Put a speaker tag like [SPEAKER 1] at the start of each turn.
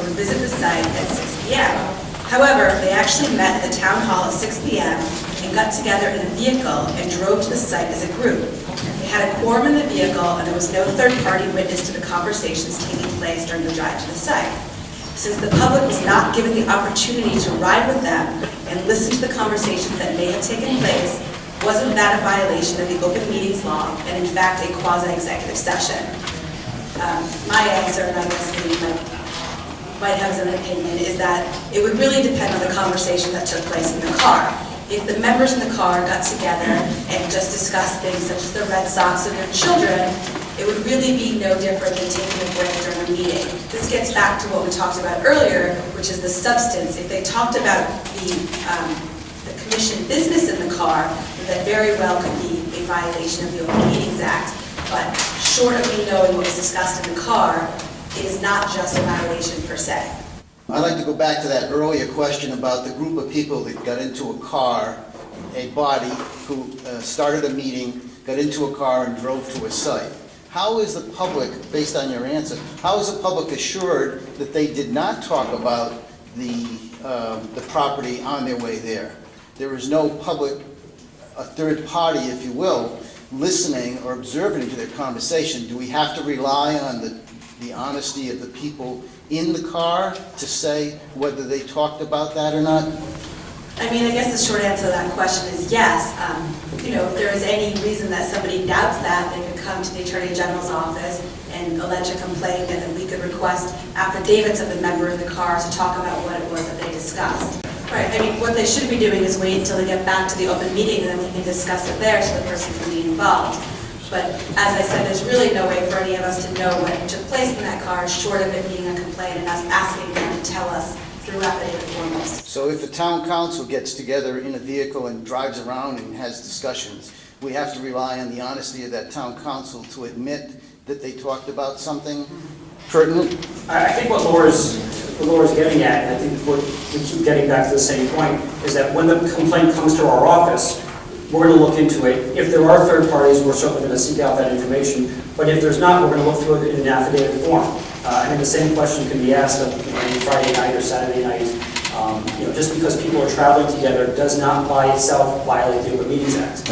[SPEAKER 1] would visit the site at 6 p.m. However, they actually met at the town hall at 6 p.m. and got together in a vehicle and drove to the site as a group. They had a quorum in the vehicle, and there was no third-party witness to the conversations taking place during the drive to the site. Since the public was not given the opportunity to ride with them and listen to the conversations that may have taken place, wasn't that a violation of the open meetings law and in fact a quasi-executive session? My answer, and I guess maybe might have an opinion, is that it would really depend on the conversation that took place in the car. If the members in the car got together and just discussed things such as the Red Sox or their children, it would really be no different than taking a break during a meeting. This gets back to what we talked about earlier, which is the substance. If they talked about the commission business in the car, that very well could be a violation of the Open Meetings Act. But short of me knowing what was discussed in the car, it is not just a violation per se.
[SPEAKER 2] I'd like to go back to that earlier question about the group of people that got into a car, a body who started a meeting, got into a car and drove to a site. How is the public, based on your answer, how is the public assured that they did not talk about the property on their way there? There is no public, a third party, if you will, listening or observing to their conversation. Do we have to rely on the honesty of the people in the car to say whether they talked about that or not?
[SPEAKER 1] I mean, I guess the short answer to that question is yes. If there is any reason that somebody doubts that, they could come to the Attorney General's office and allege a complaint, and then we could request affidavits of the member in the car to talk about what it was that they discussed. Right, I mean, what they should be doing is wait until they get back to the open meeting and then we can discuss it there so the person can be involved. But as I said, there's really no way for any of us to know what took place in that car short of it being a complaint and us asking them to tell us through affidavit forms.
[SPEAKER 2] So if the town council gets together in a vehicle and drives around and has discussions, we have to rely on the honesty of that town council to admit that they talked about something pertinent?
[SPEAKER 3] I think what Laura's getting at, and I think we keep getting back to the same point, is that when the complaint comes to our office, we're going to look into it. If there are third parties, we're certainly going to seek out that information. But if there's not, we're going to look through it in an affidavit form. I think the same question can be asked of any Friday night or Saturday night. Just because people are traveling together does not by itself violate the Open Meetings Act.